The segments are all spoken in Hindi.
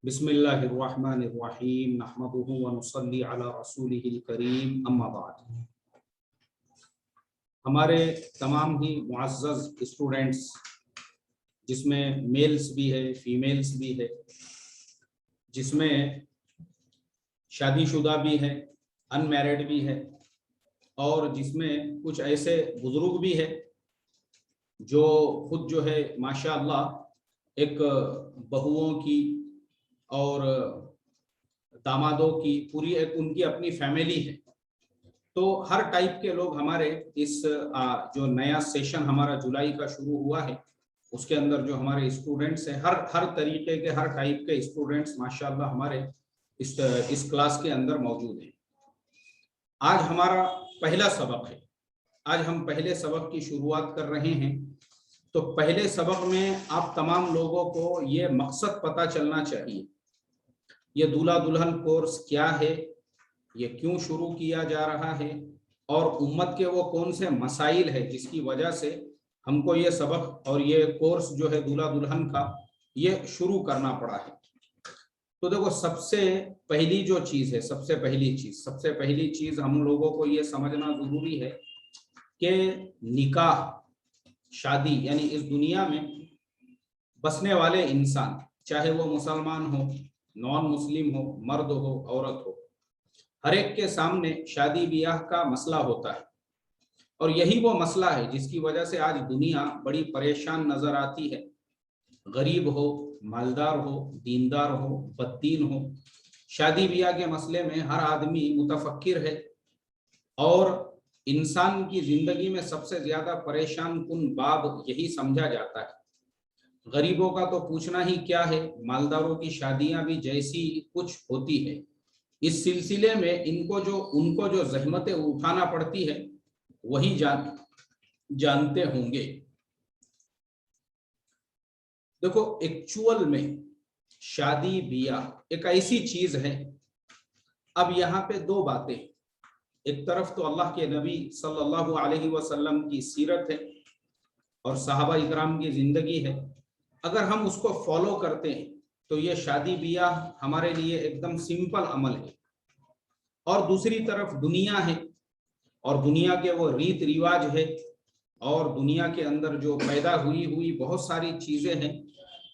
बिस्मिल्लाहिर्रहमानिर्रहीम नहमदुहु व नुसल्ली अला रसूलिहिल करीम अम्मा बाद। हमारे तमाम ही मुअज़्ज़ज़ स्टूडेंट्स, जिसमें मेल्स भी है, फीमेल्स भी है, जिसमें शादीशुदा भी है, अनमैरिड भी है, और जिसमें कुछ ऐसे बुजुर्ग भी है जो खुद जो है माशाअल्लाह एक बहुओं की और दामादों की पूरी एक उनकी अपनी फैमिली है। तो हर टाइप के लोग हमारे इस जो नया सेशन हमारा जुलाई का शुरू हुआ है उसके अंदर जो हमारे स्टूडेंट्स हैं, हर तरीके के हर टाइप के स्टूडेंट्स माशाअल्लाह हमारे इस क्लास के अंदर मौजूद हैं। आज हमारा पहला सबक है। आज हम पहले सबक की शुरुआत कर रहे हैं। तो पहले सबक में आप तमाम लोगों को ये मकसद पता चलना चाहिए, ये दूल्हा दुल्हन कोर्स क्या है, ये क्यों शुरू किया जा रहा है, और उम्मत के वो कौन से मसाइल है जिसकी वजह से हमको ये सबक और ये कोर्स जो है दूल्हा दुल्हन का ये शुरू करना पड़ा है। तो देखो, सबसे पहली जो चीज है, सबसे पहली चीज हम लोगों को ये समझना जरूरी है कि निकाह, शादी, यानी इस दुनिया में बसने वाले इंसान, चाहे वो मुसलमान हो, नॉन मुस्लिम हो, मर्द हो, औरत हो, हर एक के सामने शादी ब्याह का मसला होता है। और यही वो मसला है जिसकी वजह से आज दुनिया बड़ी परेशान नजर आती है। गरीब हो, मालदार हो, दीनदार हो, बददीन हो, शादी ब्याह के मसले में हर आदमी मुतफक्किर है। और इंसान की जिंदगी में सबसे ज्यादा परेशान कुन बाब यही समझा जाता है। गरीबों का तो पूछना ही क्या है, मालदारों की शादियां भी जैसी कुछ होती है। इस सिलसिले में उनको जो जहमतें उठाना पड़ती है वही जानते होंगे। देखो, एक्चुअल में शादी ब्याह एक ऐसी चीज है। अब यहाँ पे दो बातें, एक तरफ तो अल्लाह के नबी सल्लल्लाहु अलैहि वसल्लम की सीरत है और सहाबा इकराम की जिंदगी है। अगर हम उसको फॉलो करते हैं तो ये शादी ब्याह हमारे लिए एकदम सिंपल अमल है। और दूसरी तरफ दुनिया है, और दुनिया के वो रीत रिवाज है, और दुनिया के अंदर जो पैदा हुई बहुत सारी चीजें हैं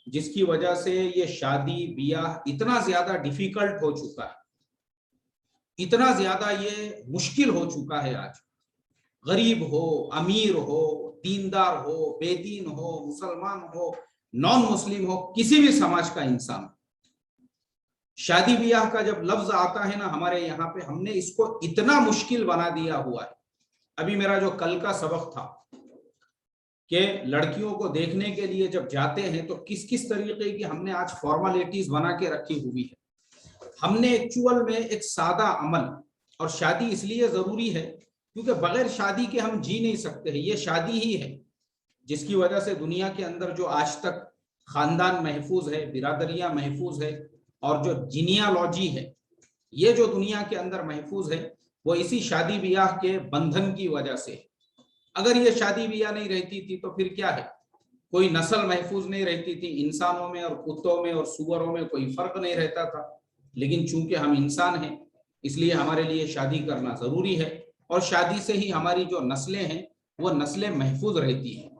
जिसकी वजह से ये शादी ब्याह इतना ज्यादा डिफिकल्ट हो चुका है, इतना ज्यादा ये मुश्किल हो चुका है। आज गरीब हो, अमीर हो, दीनदार हो, बेदीन हो, मुसलमान हो, नॉन मुस्लिम हो, किसी भी समाज का इंसान, शादी ब्याह का जब लफ्ज आता है ना हमारे यहाँ पे, हमने इसको इतना मुश्किल बना दिया हुआ है। अभी मेरा जो कल का सबक था कि लड़कियों को देखने के लिए जब जाते हैं तो किस किस तरीके की हमने आज फॉर्मेलिटीज बना के रखी हुई है। हमने एक्चुअल में एक सादा अमल, और शादी इसलिए जरूरी है क्योंकि बगैर शादी के हम जी नहीं सकते हैं। ये शादी ही है जिसकी वजह से दुनिया के अंदर जो आज तक खानदान महफूज है, बिरादरियां महफूज है, और जो जीनियालॉजी है ये जो दुनिया के अंदर महफूज है वो इसी शादी ब्याह के बंधन की वजह से। अगर ये शादी ब्याह नहीं रहती थी तो फिर क्या है, कोई नस्ल महफूज नहीं रहती थी, इंसानों में और कुत्तों में और सुअरों में कोई फर्क नहीं रहता था। लेकिन चूंकि हम इंसान हैं इसलिए हमारे लिए शादी करना जरूरी है, और शादी से ही हमारी जो नस्लें हैं वो नस्लें महफूज रहती हैं।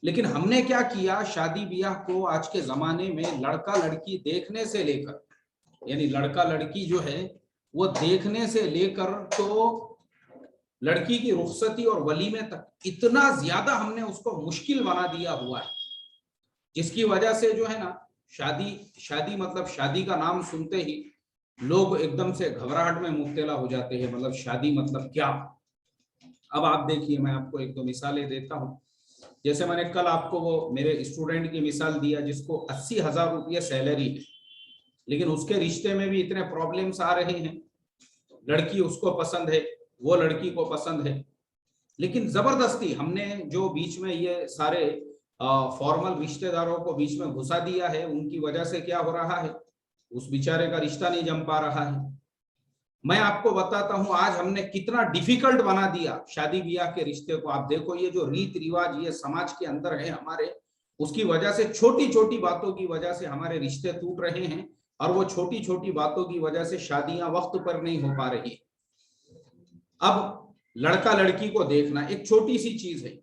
लेकिन हमने क्या किया, शादी ब्याह को आज के जमाने में लड़का लड़की देखने से लेकर, यानी लड़का लड़की जो है वो देखने से लेकर तो लड़की की रुखसती और वलीमे तक इतना ज्यादा हमने उसको मुश्किल बना दिया हुआ है, जिसकी वजह से जो है ना शादी मतलब शादी का नाम सुनते ही लोग एकदम से घबराहट में मुब्तला हो जाते हैं। मतलब शादी मतलब क्या। अब आप देखिए, मैं आपको एक दो मिसालें देता हूं। जैसे मैंने कल आपको वो मेरे स्टूडेंट की मिसाल दिया जिसको 80,000 रुपये सैलरी है, लेकिन उसके रिश्ते में भी इतने प्रॉब्लम्स आ रहे हैं। लड़की उसको पसंद है, वो लड़की को पसंद है, लेकिन जबरदस्ती हमने जो बीच में ये सारे फॉर्मल रिश्तेदारों को बीच में घुसा दिया है, उनकी वजह से क्या हो रहा है, उस बेचारे का रिश्ता नहीं जम पा रहा है। मैं आपको बताता हूं आज हमने कितना डिफिकल्ट बना दिया शादी ब्याह के रिश्ते को। आप देखो, ये जो रीत रिवाज ये समाज के अंदर है हमारे, उसकी वजह से, छोटी छोटी बातों की वजह से हमारे रिश्ते टूट रहे हैं, और वो छोटी छोटी बातों की वजह से शादियां वक्त पर नहीं हो पा रही। अब लड़का लड़की को देखना एक छोटी सी चीज है।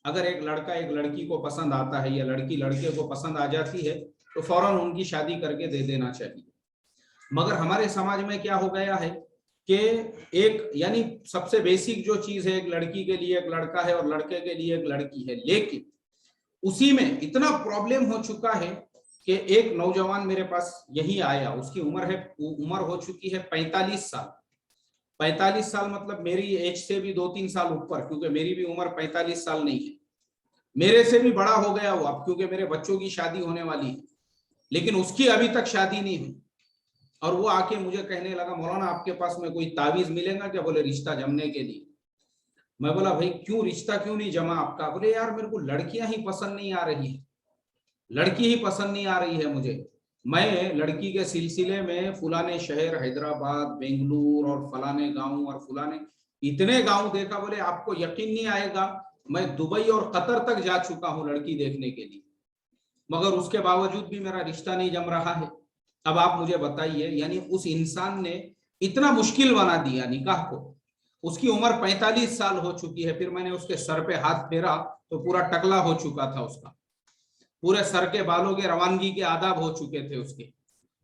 अगर एक लड़का एक लड़की को पसंद आता है या लड़की लड़के को पसंद आ जाती है तो फौरन उनकी शादी करके दे देना चाहिए। मगर हमारे समाज में क्या हो गया है कि एक, यानी सबसे बेसिक जो चीज है, एक लड़की के लिए एक लड़का है और लड़के के लिए एक लड़की है, लेकिन उसी में इतना प्रॉब्लम हो चुका है कि एक नौजवान मेरे पास यही आया, उसकी उम्र हो चुकी है 45 साल। 45 साल मतलब मेरी एज से भी 2-3 साल ऊपर, क्योंकि मेरी भी उम्र 45 साल नहीं है, मेरे से भी बड़ा हो गया वो अब, क्योंकि मेरे बच्चों की शादी होने वाली है, लेकिन उसकी अभी तक शादी नहीं हुई। और वो आके मुझे कहने लगा, मौलाना आपके पास में कोई तावीज मिलेगा क्या? बोले रिश्ता जमने के लिए। मैं बोला भाई क्यों, रिश्ता क्यों नहीं जमा आपका? बोले यार मेरे को लड़कियां ही पसंद नहीं आ रही है, लड़की ही पसंद नहीं आ रही है मुझे। मैं लड़की के सिलसिले में फलाने शहर, हैदराबाद, बेंगलुरु और फलाने गांव और फलाने इतने गांव देखा, बोले आपको यकीन नहीं आएगा, मैं दुबई और कतर तक जा चुका हूं लड़की देखने के लिए, मगर उसके बावजूद भी मेरा रिश्ता नहीं जम रहा है। अब आप मुझे बताइए, यानी उस इंसान ने इतना मुश्किल बना दिया निकाह को। उसकी उम्र 45 साल हो चुकी है, फिर मैंने उसके सर पे हाथ फेरा तो पूरा टकला हो चुका था उसका, पूरे सर के बालों के रवानगी के आदाब हो चुके थे उसके।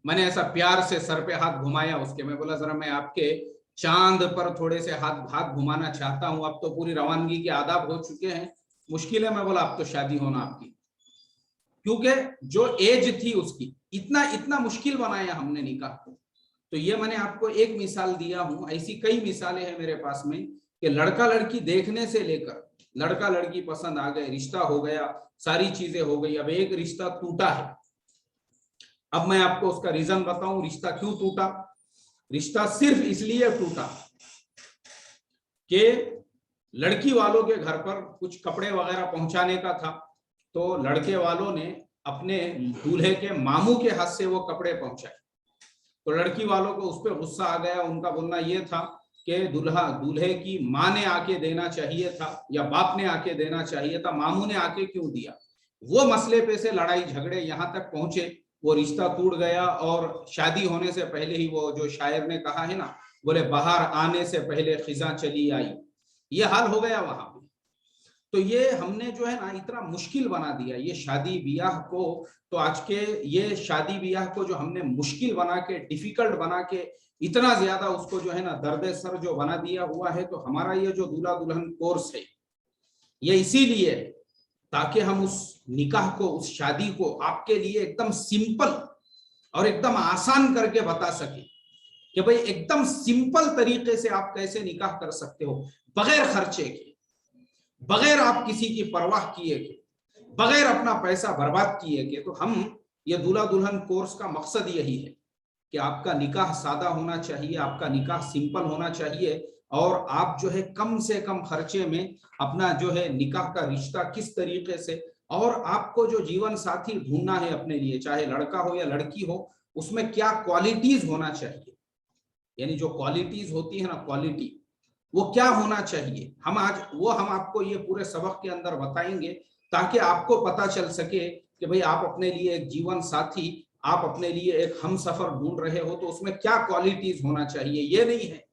मैंने ऐसा प्यार से सर पे हाथ घुमाया उसके, मैं बोला जरा मैं आपके चांद पर थोड़े से हाथ हाथ घुमाना चाहता हूं, अब तो पूरी रवानगी के आदाब हो चुके हैं, मुश्किल है। मैं बोला अब तो शादी होना आपकी, क्योंकि जो एज थी उसकी, इतना इतना मुश्किल बनाया हमने निकाह को। तो ये मैंने आपको एक मिसाल दिया हूं, ऐसी कई मिसालें हैं मेरे पास में कि लड़का लड़की देखने से लेकर लड़का लड़की पसंद आ गए, रिश्ता हो गया, सारी चीजें हो गई, अब एक रिश्ता टूटा है। अब मैं आपको उसका रीजन बताऊं, रिश्ता क्यों टूटा। रिश्ता सिर्फ इसलिए टूटा कि लड़की वालों के घर पर कुछ कपड़े वगैरह पहुंचाने का था, तो लड़के वालों ने अपने दूल्हे के मामू के हाथ से वो कपड़े पहुंचाए। तो लड़की वालों को उस पर गुस्सा आ गया, उनका बोलना यह था कि दूल्हे की माँ ने आके देना चाहिए था या बाप ने आके देना चाहिए था, मामू ने आके क्यों दिया। वो मसले पे से लड़ाई झगड़े यहाँ तक पहुंचे, वो रिश्ता टूट गया। और शादी होने से पहले ही, वो जो शायर ने कहा है ना, बोले बाहर आने से पहले खिजा चली आई, ये हाल हो गया वहां पे। तो ये हमने जो है ना इतना मुश्किल बना दिया ये शादी ब्याह को। तो आज के ये शादी ब्याह को जो हमने मुश्किल बना के, डिफिकल्ट बना के, इतना ज्यादा उसको जो है ना दर्द सर जो बना दिया हुआ है। तो हमारा ये जो दूल्हा दुल्हन कोर्स है, ये इसीलिए ताकि हम उस निकाह को, उस शादी को आपके लिए एकदम सिंपल और एकदम आसान करके बता सके कि भाई एकदम सिंपल तरीके से आप कैसे निकाह कर सकते हो, बगैर खर्चे के, बगैर आप किसी की परवाह किए के, बगैर अपना पैसा बर्बाद किए के। तो हम ये दूल्हा दुल्हन कोर्स का मकसद यही है कि आपका निकाह सादा होना चाहिए, आपका निकाह सिंपल होना चाहिए, और आप जो है कम से कम खर्चे में अपना जो है निकाह का रिश्ता किस तरीके से, और आपको जो जीवन साथी ढूंढना है अपने लिए, चाहे लड़का हो या लड़की हो, उसमें क्या क्वालिटीज होना चाहिए, यानी जो क्वालिटीज होती है ना, क्वालिटी वो क्या होना चाहिए, हम आपको ये पूरे सबक के अंदर बताएंगे, ताकि आपको पता चल सके कि भाई आप अपने लिए एक जीवन साथी, आप अपने लिए एक हम सफर ढूंढ रहे हो, तो उसमें क्या क्वालिटीज होना चाहिए। ये नहीं है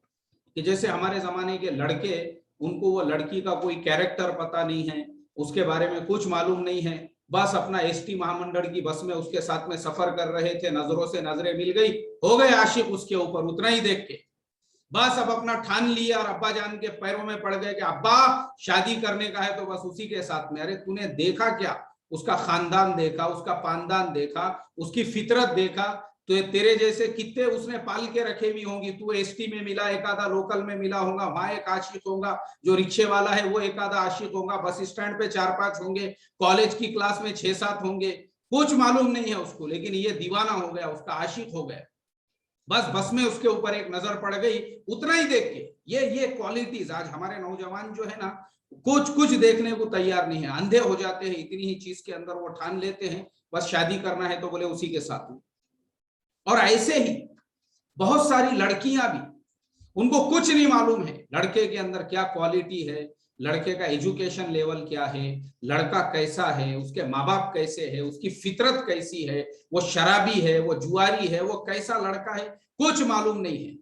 कि जैसे हमारे जमाने के लड़के, उनको वो लड़की का कोई कैरेक्टर पता नहीं है, उसके बारे में कुछ मालूम नहीं है, बस अपना एसटी महामंडल की बस में उसके साथ में सफर कर रहे थे, नजरों से नजरें मिल गई, हो गए आशिक उसके ऊपर, उतना ही देख के बस अब अपना ठान लिया और अब्बा जान के पैरों में पड़ गए कि अब्बा शादी करने का है तो बस उसी के साथ में। अरे तूने देखा क्या, उसका खानदान देखा, उसका पानदान देखा, उसकी फितरत देखा, तो तेरे जैसे कितने उसने पाल के रखे भी होंगी। तू एसटी में मिला, एक आधा लोकल में मिला होगा, वहां एक आशिक होगा, जो रिक्शे वाला है वो एक आधा आशिक होगा, बस स्टैंड पे 4-5 होंगे, कॉलेज की क्लास में 6-7 होंगे, कुछ मालूम नहीं है उसको, लेकिन ये दीवाना हो गया, उसका आशिक हो गया, बस में उसके ऊपर एक नजर पड़ गई, उतना ही देख के। ये क्वालिटीज आज हमारे नौजवान जो है ना, कुछ देखने को तैयार नहीं है, अंधे हो जाते हैं इतनी ही चीज के अंदर, वो ठान लेते हैं बस शादी करना है तो बोले उसी के साथ में। और ऐसे ही बहुत सारी लड़कियां भी, उनको कुछ नहीं मालूम है लड़के के अंदर क्या क्वालिटी है, लड़के का एजुकेशन लेवल क्या है, लड़का कैसा है, उसके माँ बाप कैसे है, उसकी फितरत कैसी है, वो शराबी है, वो जुआरी है, वो कैसा लड़का है, कुछ मालूम नहीं है।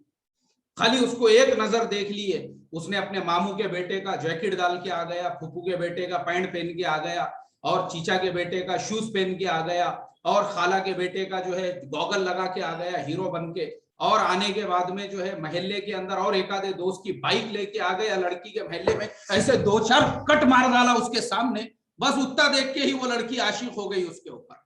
खाली उसको एक नजर देख लिए, उसने अपने मामू के बेटे का जैकेट डाल के आ गया, फूफू के बेटे का पैंट पहन के आ गया, और चीचा के बेटे का शूज पहन के आ गया, और खाला के बेटे का जो है गॉगल लगा के आ गया हीरो बन के, और आने के बाद में जो है महल्ले के अंदर और एक आधे दोस्त की बाइक लेके आ गया लड़की के महल्ले में, ऐसे दो चार कट मार डाला उसके सामने, बस उतना देख के ही वो लड़की आशिक हो गई उसके ऊपर।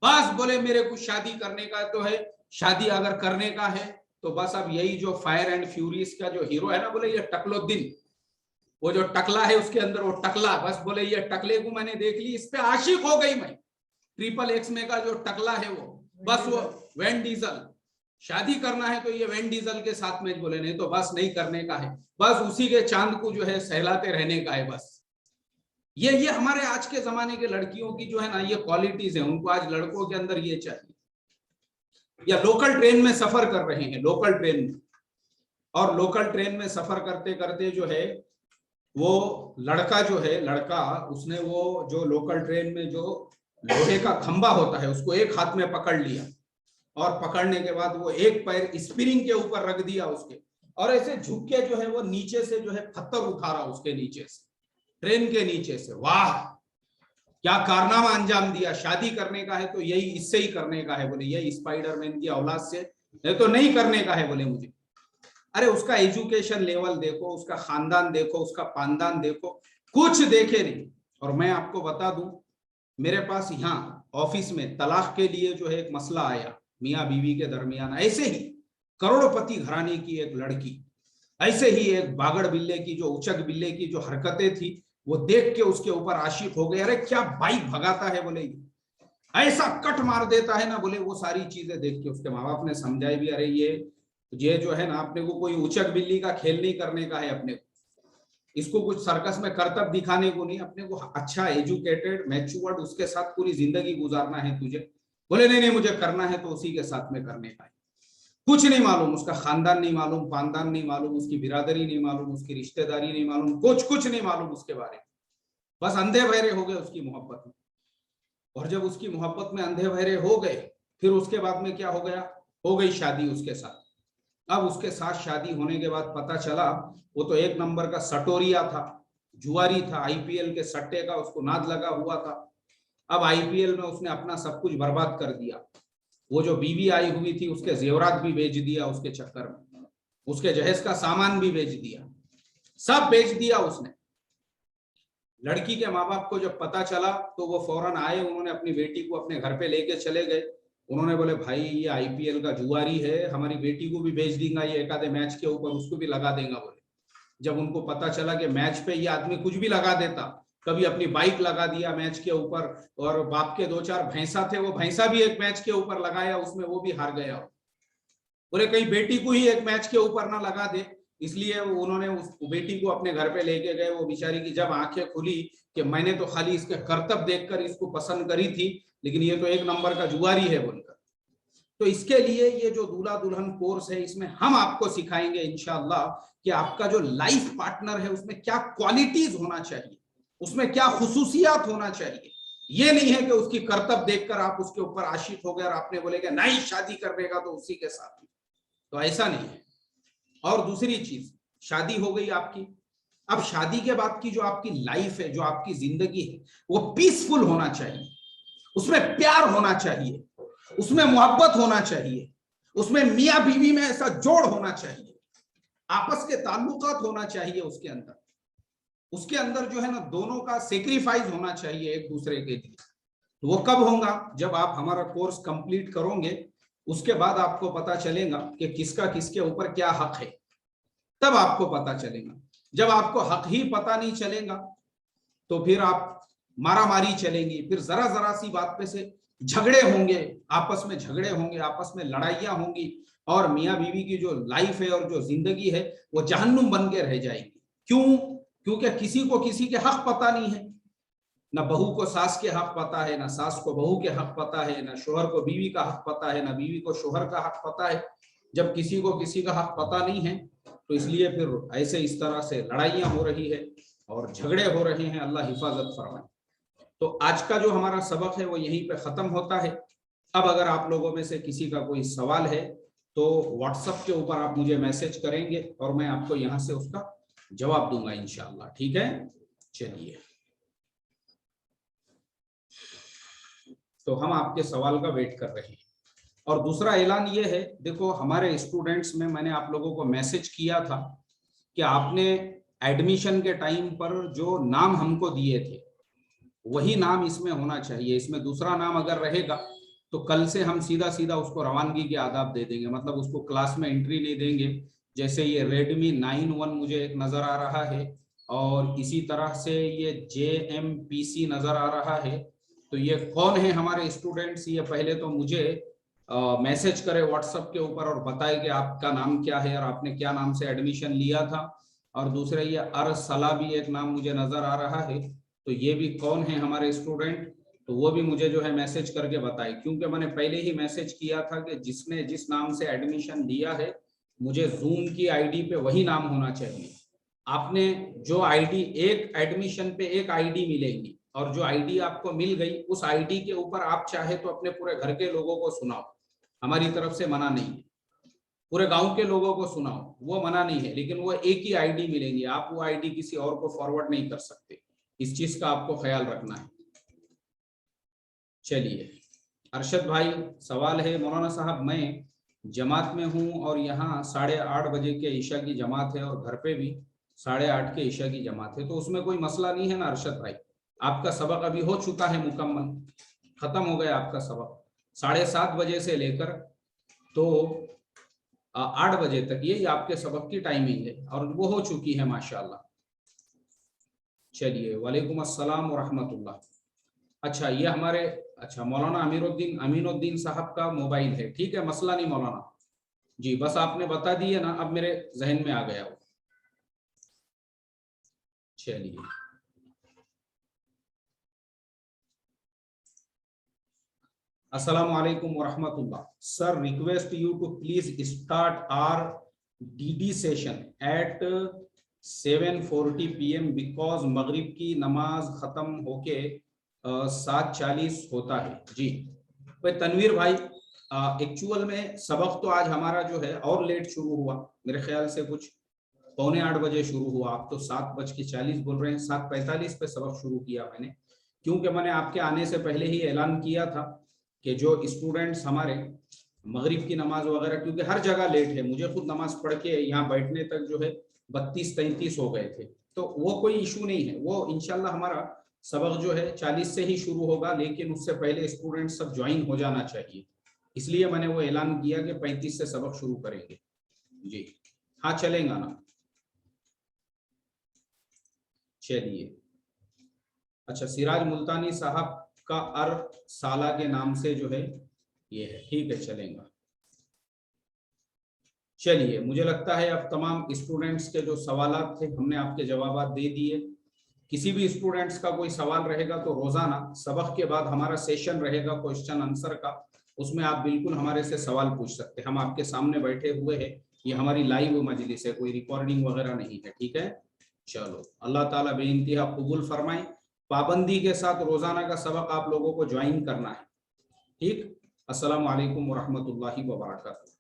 बस बोले मेरे को शादी करने का तो है, शादी अगर करने का है तो बस अब यही जो फायर एंड फ्यूरियस का जो हीरो है ना, बोले ये टकलुद्दीन, वो जो टकला है उसके अंदर वो टकला, बस बोले ये टकले को मैंने देख ली, इस पे आशिक हो गई मैं। XXX में का जो टकला है वो, बस वो वैन डीजल, शादी करना है तो ये वैन डीजल के साथ में, बोले नहीं तो बस नहीं करने का है, बस उसी के चांद को जो है सहलाते रहने का है बस। ये हमारे आज के जमाने के लड़कियों की जो है ना ये क्वालिटीज है, उनको आज लड़कों के अंदर ये चाहिए। या लोकल ट्रेन में सफर कर रहे हैं, लोकल ट्रेन में, और लोकल ट्रेन में सफर करते करते जो है वो लड़का जो है, लड़का उसने वो जो लोकल ट्रेन में जो लोहे का खंबा होता है उसको एक हाथ में पकड़ लिया, और पकड़ने के बाद वो एक पैर स्प्रिंग के ऊपर रख दिया उसके, और ऐसे झुक के जो है वो नीचे से जो है पत्थर उठा रहा उसके नीचे से, ट्रेन के नीचे से। वाह क्या कारनामा अंजाम दिया। शादी करने का है तो यही इससे ही करने का है, बोले यही स्पाइडरमैन की औलाद से, नहीं तो नहीं करने का है बोले मुझे। अरे उसका एजुकेशन लेवल देखो, उसका खानदान देखो, उसका पानदान देखो, कुछ देखे नहीं। और मैं आपको बता दूं, मेरे पास यहाँ ऑफिस में तलाक के लिए जो है एक मसला आया मियाँ बीवी के दरमियान, ऐसे ही करोड़पति घराने की एक लड़की, ऐसे ही एक बागड़ बिल्ले की जो उचक बिल्ले की जो हरकतें थी वो देख के उसके ऊपर आशिक हो गए। अरे क्या बाइक भगाता है बोले, ऐसा कट मार देता है ना बोले। वो सारी चीजें देख के उसके माँ बाप ने समझाई भी, अरे ये जो है ना अपने को कोई उचक बिल्ली का खेल नहीं करने का है, अपने को इसको कुछ सर्कस में करतब दिखाने को नहीं, अपने को अच्छा एजुकेटेड मैच्योर्ड उसके साथ पूरी जिंदगी गुजारना है तुझे। बोले नहीं नहीं मुझे करना है तो उसी के साथ में करने का है। कुछ नहीं मालूम, उसका खानदान नहीं मालूम, पानदान नहीं मालूम, उसकी बिरादरी नहीं मालूम, उसकी रिश्तेदारी नहीं मालूम, कुछ नहीं मालूम उसके बारे में, बस अंधे बहरे हो गए उसकी मोहब्बत में। और जब उसकी मोहब्बत में अंधे बहरे हो गए, फिर उसके बाद में क्या हो गया, हो गई शादी उसके साथ। अब उसके साथ शादी होने के बाद पता चला वो तो एक नंबर का सटोरिया था, जुआरी था, आईपीएल के सट्टे का उसको नाद लगा हुआ था। अब आईपीएल में उसने अपना सब कुछ बर्बाद कर दिया। वो जो बीवी आई हुई थी उसके जेवरात भी बेच दिया उसके चक्कर में, उसके जहेज का सामान भी बेच दिया, सब बेच दिया उसने। लड़की के माँ बाप को जब पता चला तो वो फौरन आए, उन्होंने अपनी बेटी को अपने घर पे लेके चले गए। उन्होंने बोले भाई ये आईपीएल का जुआरी है, हमारी बेटी को भी बेच देगा ये एक आधे मैच के ऊपर, उसको भी लगा देगा बोले। जब उनको पता चला कि मैच पे ये आदमी कुछ भी लगा देता, कभी अपनी बाइक लगा दिया मैच के ऊपर, और बाप के दो चार भैंसा थे वो भैंसा भी एक मैच के ऊपर लगाया, उसमें वो भी हार गया। बोले कहीं बेटी को ही एक मैच के ऊपर ना लगा दे, इसलिए उन्होंने उस बेटी को अपने घर पे लेके गए। वो बेचारी की जब आंखें खुली कि मैंने तो खाली इसके करतब देखकर इसको पसंद करी थी, लेकिन ये तो एक नंबर का जुआरी है बोलकर। तो इसके लिए ये जो दूल्हा दुल्हन कोर्स है, इसमें हम आपको सिखाएंगे इंशाअल्लाह कि आपका जो लाइफ पार्टनर है उसमें क्या क्वालिटीज होना चाहिए, उसमें क्या खुसूसियात होना चाहिए। ये नहीं है कि उसकी करतब देखकर आप उसके ऊपर आशिक हो गए और आपने बोले कि नहीं शादी करने का तो उसी के साथ, तो ऐसा नहीं है। और दूसरी चीज, शादी हो गई आपकी, अब शादी के बाद की जो आपकी लाइफ है, जो आपकी जिंदगी है, वो पीसफुल होना चाहिए, उसमें प्यार होना चाहिए, उसमें मोहब्बत होना चाहिए, उसमें मियाँ बीवी में ऐसा जोड़ होना चाहिए, आपस के ताल्लुकात होना चाहिए उसके अंदर जो है ना दोनों का सेक्रीफाइस होना चाहिए एक दूसरे के लिए। तो वो कब होगा, जब आप हमारा कोर्स कंप्लीट करोगे, उसके बाद आपको पता चलेगा कि किसका किसके ऊपर क्या हक है, तब आपको पता चलेगा। जब आपको हक ही पता नहीं चलेगा तो फिर आप मारामारी चलेंगी, फिर जरा जरा सी बात पे से झगड़े होंगे, आपस में झगड़े होंगे, आपस में लड़ाइयां होंगी, और मियाँ बीवी की जो लाइफ है और जो जिंदगी है वो जहन्नुम बन के रह जाएगी। क्यों? क्योंकि किसी को किसी के हक पता नहीं है, ना बहू को सास के हक पता है, ना सास को बहू के हक पता है, ना शोहर को बीवी का हक पता है, ना बीवी को शोहर का हक पता है। जब किसी को किसी का हक पता नहीं है तो इसलिए फिर ऐसे इस तरह से लड़ाइयां हो रही है। और झगड़े हो रहे हैं, अल्लाह हिफाजत फरमाए। तो आज का जो हमारा सबक है वो यहीं पे ख़त्म होता है। अब अगर आप लोगों में से किसी का कोई सवाल है तो व्हाट्सएप के ऊपर आप मुझे मैसेज करेंगे और मैं आपको यहाँ से उसका जवाब दूंगा इंशाअल्लाह, ठीक है। चलिए, तो हम आपके सवाल का वेट कर रहे हैं। और दूसरा ऐलान ये है, देखो हमारे स्टूडेंट्स में मैंने आप लोगों को मैसेज किया था कि आपने एडमिशन के टाइम पर जो नाम हमको दिए थे वही नाम इसमें होना चाहिए। इसमें दूसरा नाम अगर रहेगा तो कल से हम सीधा सीधा उसको रवानगी के आदाब दे देंगे, मतलब उसको क्लास में एंट्री नहीं देंगे। जैसे ये Redmi 9 मुझे एक नजर आ रहा है और इसी तरह से ये JMPC नजर आ रहा है। तो ये कौन है हमारे स्टूडेंट्स, ये पहले तो मुझे मैसेज करे व्हाट्सएप के ऊपर और बताए कि आपका नाम क्या है और आपने क्या नाम से एडमिशन लिया था। और दूसरे ये अरसला भी एक नाम मुझे नजर आ रहा है, तो ये भी कौन है हमारे स्टूडेंट, तो वो भी मुझे जो है मैसेज करके बताए। क्योंकि मैंने पहले ही मैसेज किया था कि जिसने जिस नाम से एडमिशन लिया है मुझे जूम की आईडी पे वही नाम होना चाहिए। आपने जो आईडी, एक एडमिशन पे एक आईडी मिलेगी और जो आईडी आपको मिल गई उस आईडी के ऊपर आप चाहे तो अपने पूरे घर के लोगों को सुनाओ, हमारी तरफ से मना नहीं है। पूरे गांव के लोगों को सुनाओ, वो मना नहीं है, लेकिन वो एक ही आईडी मिलेंगी, आप वो आईडी किसी और को फॉरवर्ड नहीं कर सकते। इस चीज का आपको ख्याल रखना है। चलिए, अरशद भाई सवाल है, मौलाना साहब मैं जमात में हूँ और यहाँ 8:30 बजे के ईशा की जमात है और घर पे भी 8:30 के ईशा की जमात है, तो उसमें कोई मसला नहीं है ना अरशद भाई? आपका सबक अभी हो चुका है मुकम्मल, खत्म हो गया आपका सबक। 7:30 बजे से लेकर तो 8 बजे तक ये आपके सबक की टाइमिंग है और वो हो चुकी है माशाल्लाह। चलिए, वालेकुम अस्सलाम व रहमतुल्लाह। अच्छा, ये हमारे मौलाना अमीनुद्दीन साहब का मोबाइल है, ठीक है, मसला नहीं मौलाना जी, बस आपने बता दिए ना, अब मेरे जहन में आ गया वो। चलिए, अस्सलाम वालेकुम व रहमतुल्लाह। Sir, request you to please start our DD session at 7:40 PM because मगरिब की नमाज खत्म होके 7:40 होता है जी। भाई तनवीर भाई, एक्चुअल में सबक तो आज हमारा जो है और लेट शुरू हुआ, मेरे ख्याल से कुछ 7:45 बजे शुरू हुआ। आप तो 7:40 बोल रहे हैं, 7:45 पे सबक शुरू किया मैंने, क्योंकि मैंने आपके आने से पहले ही ऐलान किया था कि जो स्टूडेंट्स हमारे मगरिब की नमाज वगैरह, क्योंकि हर जगह लेट है, मुझे खुद नमाज पढ़ के यहाँ बैठने तक जो है 32-33 हो गए थे, तो वो कोई इशू नहीं है। वो इंशाल्लाह हमारा सबक जो है 40 से ही शुरू होगा, लेकिन उससे पहले स्टूडेंट सब ज्वाइन हो जाना चाहिए, इसलिए मैंने वो ऐलान किया कि 35 से सबक शुरू करेंगे जी। हाँ, चलेगा ना? चलिए, अच्छा, सिराज मुल्तानी साहब का साला के नाम से जो है ये है, ठीक है, चलेगा। चलिए, मुझे लगता है अब तमाम स्टूडेंट्स के जो सवालात थे हमने आपके जवाब दे दिए। किसी भी स्टूडेंट्स का कोई सवाल रहेगा तो रोजाना सबक के बाद हमारा सेशन रहेगा क्वेश्चन आंसर का, उसमें आप बिल्कुल हमारे से सवाल पूछ सकते हैं। हम आपके सामने बैठे हुए हैं, ये हमारी लाइव मजलिस है, कोई रिकॉर्डिंग वगैरह नहीं है, ठीक है। चलो, अल्लाह ताला बेइंतहा कबूल फरमाए। पाबंदी के साथ रोजाना का सबक आप लोगों को ज्वाइन करना है, ठीक। अस्सलाम वालेकुम व रहमतुल्लाहि व बरकातहू।